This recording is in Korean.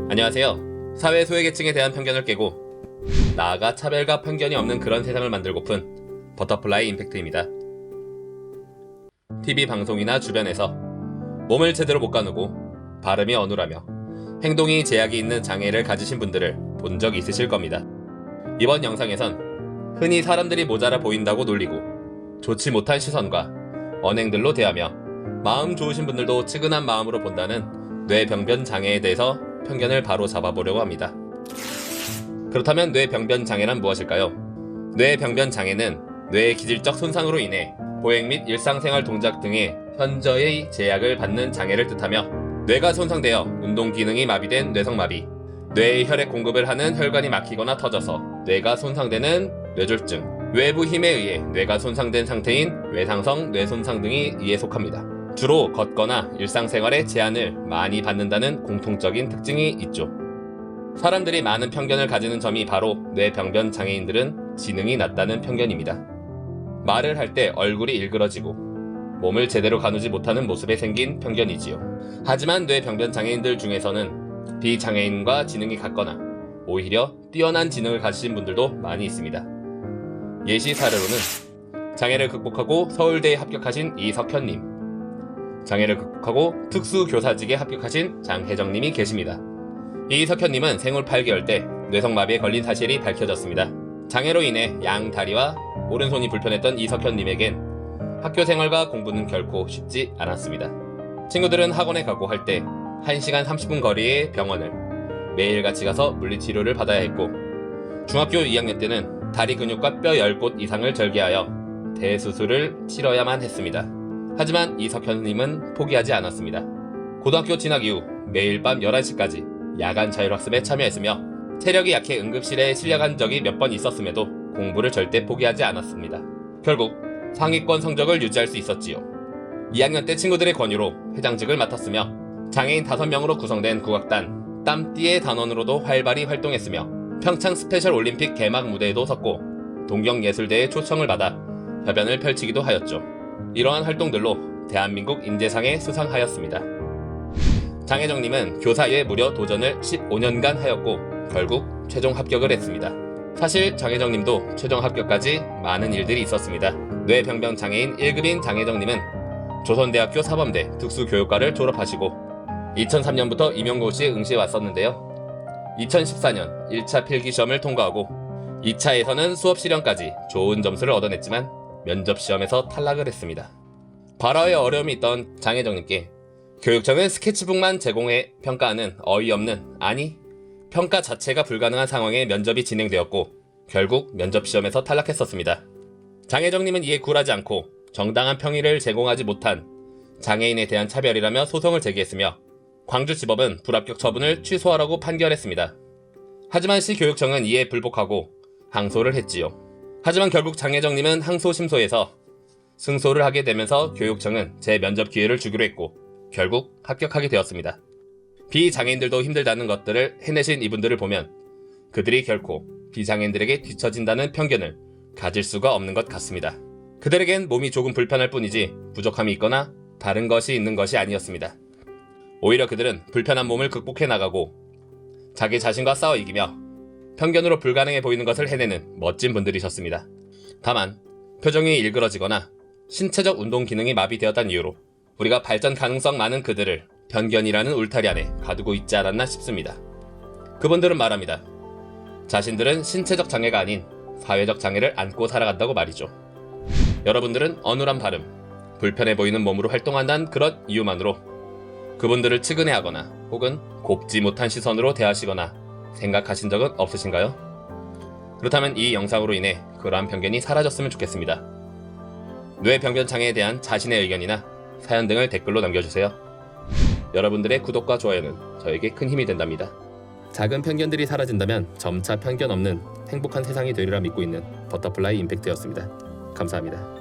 안녕하세요. 사회 소외계층에 대한 편견을 깨고 나아가 차별과 편견이 없는 그런 세상을 만들고픈 버터플라이 임팩트입니다. TV 방송이나 주변에서 몸을 제대로 못 가누고 발음이 어눌하며 행동이 제약이 있는 장애를 가지신 분들을 본 적 있으실 겁니다. 이번 영상에선 흔히 사람들이 모자라 보인다고 놀리고 좋지 못한 시선과 언행들로 대하며 마음 좋으신 분들도 측은한 마음으로 본다는 뇌병변 장애에 대해서 편견을 바로 잡아보려고 합니다. 그렇다면 뇌병변 장애란 무엇일까요? 뇌병변 장애는 뇌의 기질적 손상으로 인해 보행 및 일상생활 동작 등의 현저의 제약을 받는 장애를 뜻하며 뇌가 손상되어 운동 기능이 마비된 뇌성마비, 뇌의 혈액 공급을 하는 혈관이 막히거나 터져서 뇌가 손상되는 뇌졸중, 외부 힘에 의해 뇌가 손상된 상태인 외상성 뇌손상 등이 이에 속합니다. 주로 걷거나 일상생활에 제한을 많이 받는다는 공통적인 특징이 있죠. 사람들이 많은 편견을 가지는 점이 바로 뇌병변 장애인들은 지능이 낮다는 편견입니다. 말을 할 때 얼굴이 일그러지고 몸을 제대로 가누지 못하는 모습에 생긴 편견이지요. 하지만 뇌병변 장애인들 중에서는 비장애인과 지능이 같거나 오히려 뛰어난 지능을 가지신 분들도 많이 있습니다. 예시 사례로는 장애를 극복하고 서울대에 합격하신 이석현님, 장애를 극복하고 특수교사직에 합격하신 장혜정님이 계십니다. 이석현님은 생후 8개월 때 뇌성마비에 걸린 사실이 밝혀졌습니다. 장애로 인해 양 다리와 오른손이 불편했던 이석현님에겐 학교 생활과 공부는 결코 쉽지 않았습니다. 친구들은 학원에 가고 할 때 1시간 30분 거리의 병원을 매일같이 가서 물리치료를 받아야 했고, 중학교 2학년 때는 다리 근육과 뼈 10곳 이상을 절개하여 대수술을 치러야만 했습니다. 하지만 이석현님은 포기하지 않았습니다. 고등학교 진학 이후 매일 밤 11시까지 야간 자율학습에 참여했으며 체력이 약해 응급실에 실려간 적이 몇 번 있었음에도 공부를 절대 포기하지 않았습니다. 결국 상위권 성적을 유지할 수 있었지요. 2학년 때 친구들의 권유로 회장직을 맡았으며 장애인 5명으로 구성된 국악단 땀띠의 단원으로도 활발히 활동했으며 평창 스페셜 올림픽 개막 무대에도 섰고 동경예술대에 초청을 받아 협연을 펼치기도 하였죠. 이러한 활동들로 대한민국 인재상에 수상하였습니다. 장혜정님은 교사에 무려 도전을 15년간 하였고 결국 최종 합격을 했습니다. 사실 장혜정님도 최종 합격까지 많은 일들이 있었습니다. 뇌병변 장애인 1급인 장혜정님은 조선대학교 사범대 특수교육과를 졸업하시고 2003년부터 임용고시에 응시해 왔었는데요. 2014년 1차 필기시험을 통과하고 2차에서는 수업실현까지 좋은 점수를 얻어냈지만 면접시험에서 탈락을 했습니다. 발화에 어려움이 있던 장혜정님께 교육청은 스케치북만 제공해 평가하는 어이없는, 아니 평가 자체가 불가능한 상황에 면접이 진행되었고 결국 면접시험에서 탈락했었습니다. 장혜정님은 이에 굴하지 않고 정당한 평의를 제공하지 못한 장애인에 대한 차별이라며 소송을 제기했으며 광주지법은 불합격 처분을 취소하라고 판결했습니다. 하지만 시교육청은 이에 불복하고 항소를 했지요. 하지만 결국 장혜정님은 항소심소에서 승소를 하게 되면서 교육청은 재면접 기회를 주기로 했고 결국 합격하게 되었습니다. 비장애인들도 힘들다는 것들을 해내신 이분들을 보면 그들이 결코 비장애인들에게 뒤처진다는 편견을 가질 수가 없는 것 같습니다. 그들에겐 몸이 조금 불편할 뿐이지 부족함이 있거나 다른 것이 있는 것이 아니었습니다. 오히려 그들은 불편한 몸을 극복해 나가고 자기 자신과 싸워 이기며 편견으로 불가능해 보이는 것을 해내는 멋진 분들이셨습니다. 다만 표정이 일그러지거나 신체적 운동 기능이 마비되었다는 이유로 우리가 발전 가능성 많은 그들을 편견이라는 울타리 안에 가두고 있지 않았나 싶습니다. 그분들은 말합니다. 자신들은 신체적 장애가 아닌 사회적 장애를 안고 살아간다고 말이죠. 여러분들은 어눌한 발음, 불편해 보이는 몸으로 활동한다는 그런 이유만으로 그분들을 측은해하거나 혹은 곱지 못한 시선으로 대하시거나 생각하신 적은 없으신가요? 그렇다면 이 영상으로 인해 그러한 편견이 사라졌으면 좋겠습니다. 뇌병변 장애에 대한 자신의 의견이나 사연 등을 댓글로 남겨주세요. 여러분들의 구독과 좋아요는 저에게 큰 힘이 된답니다. 작은 편견들이 사라진다면 점차 편견 없는 행복한 세상이 되리라 믿고 있는 버터플라이 임팩트였습니다. 감사합니다.